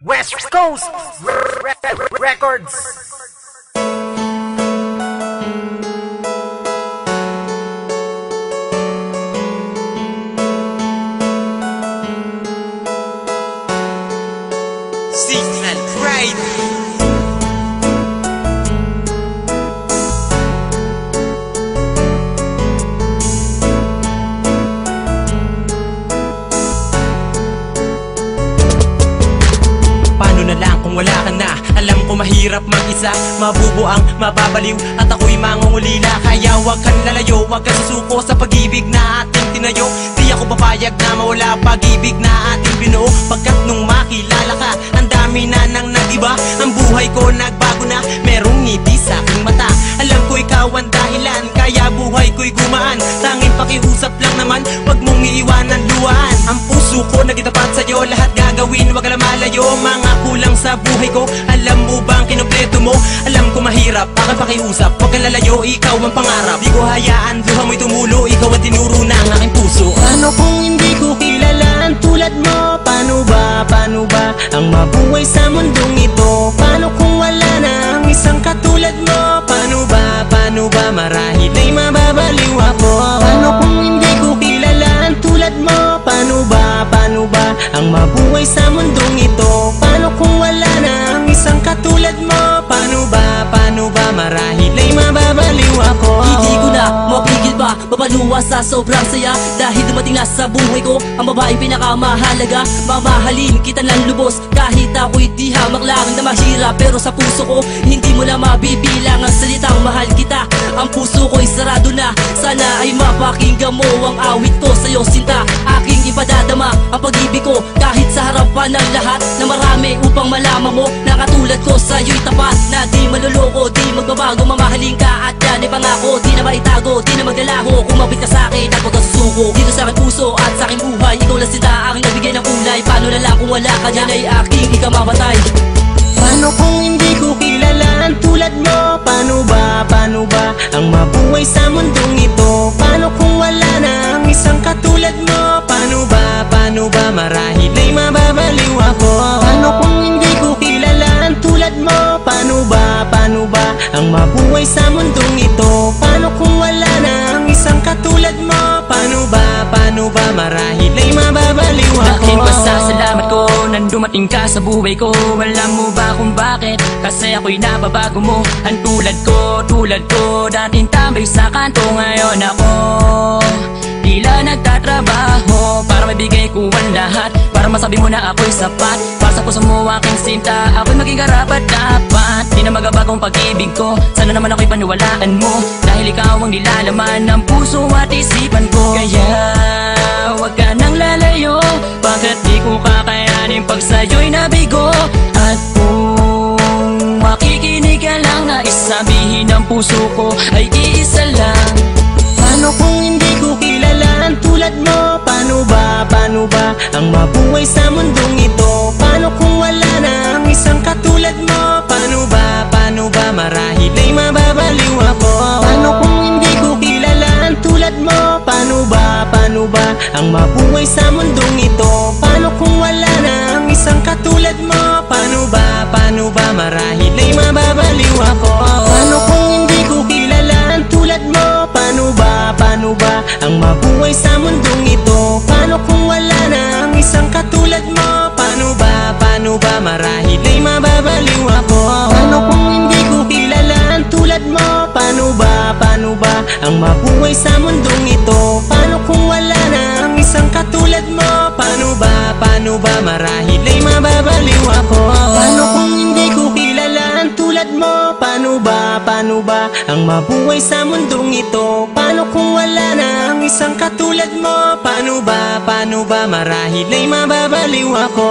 West Coast Records. Signal Pride. Paano na lang kung wala ka na? Alam ko mahirap mag-isa, mabubuang, mababaliw, at ako'y mangungulila. Kaya wag kang lalayo, wag kang susuko sa pag-ibig na ating tinayo. Di ako papayag na mawala pag-ibig na ating binuo. Pagkat nung makilala ka, ang dami na nang nag-iba. Ang buhay ko nagbago na, merong ngiti sa aking mata. Alam ko ikaw ang dahilan, kaya buhay ko'y gumaan. Tanging pakiusap lang naman, wag mong iiwanan luhaan. Ang puso ko nagitapat sa'yo, lahat gagawin, wag lang malayo. Mga kulang sa buhay ko, alam mo bang kinumpleto mo? Alam ko mahirap, aking pakiusap, wag kang lalayo, ikaw ang pangarap. Di ko hayaan, luha mo'y tumulo, ikaw ang tinuro ng aking puso. Paano kung hindi ko kilala ang tulad mo? Paano ba ang mabuhay sa mundong ito? Paano kung wala na ang isang katulad mo? Paano ba marahil ay mababaliw ako? Paano kung hindi ko kilala ang tulad mo? Paano ba ang mabuhay sa mundong ito? Paano kung wala na ang isang katulad mo? Paano ba marahil ay mababaliw ako? Hindi ko na mapigil pa, papaluwa sa sobrang saya. Dahil dumating na sa buhay ko ang babaeng pinakamahalaga. Mamahalin kita ng lubos kahit ako'y di hamak lang na mahirap. Pero sa puso ko hindi mo na mabibilang ang salitang mahal kita. Ang puso ko'y sarado na, sana ay mapakinggan mo ang awit ko sa'yo sinta. Aking ipadadama ang pag-ibig ko kahit sa harapan ng lahat na marami, upang malaman mo na katulad ko sa'yo'y tapat. Na di maluloko, di magbabago, mamahalin ka at yan ay pangako. Di na maitago, di na maglalaho, kumapit ka sa'kin at huwag kang susuko. Dito sa aking puso at sa aking buhay, ikaw lang sila aking nagbigay ng kulay. Paano na lang kung wala ka dyan ay aking ikamamatay? Paano kung hindi ko kilala ang tulad mo? Paano ba ang mabuhay sa mundong ito? Paano kung wala na ang isang katulad mo? Paano ba marahil ay mababaliw ako? Paano kung hindi ko kilala ang tulad mo? Paano ba ang mabuhay sa mundong ito? Paano kung wala na ang isang katulad mo? Paano ba marahil ay mababaliw ako? Laking pasasalamat ko nang dumating ka sa buhay ko. Alam mo ba kung bakit? Kasi ako'y nababago mo. Ang tulad ko dating tambay sa kanto. Ngayon ako tila nagtatrabaho para mabigay ko ang lahat, para masabi mo na ako'y sapat. Para sa puso mo aking sinta, ako'y maging karapat dapat. Di na magabagong pag-ibig ko, sana naman ako'y paniwalaan mo. Dahil ikaw ang nilalaman ng puso at isipan ko. Kaya wag ka nang lalayo, bakit di ko kakayanin pag sa'yo'y nabigo? At kung makikinig ka lang, na isabihin ng puso ko ay iisa lang. Paano kung hindi ko kilala ang tulad mo? Paano ba ang mabuhay sa mundong ito? Paano kung wala na ang isang katulad mo? Paano ba marahil ay mababaliw ako? Paano kung hindi ko kilala ang tulad mo? Paano ba ang mabuhay sa mundong ito? Paano kung wala na ang isang katulad mo? Paano ba marahil ay mababaliw ako? Paano kung hindi ko kilala ang tulad mo? Paano ba ang mabuhay sa mundong ito? Paano kung wala na ang isang katulad mo? Paano ba marahil ay mababaliw ako? Paano kung hindi ko kilala ang tulad mo? Paano ba ang mabuhay sa mundong ito? Paano kung wala na ang isang katulad mo? Paano ba marahil ay mababaliw ako? Paano kung hindi ko kilala ang tulad mo? Paano ba ang mabuhay sa mundong ito? Paano kung wala na ang isang katulad mo? Paano ba marahil ay mababaliw ako?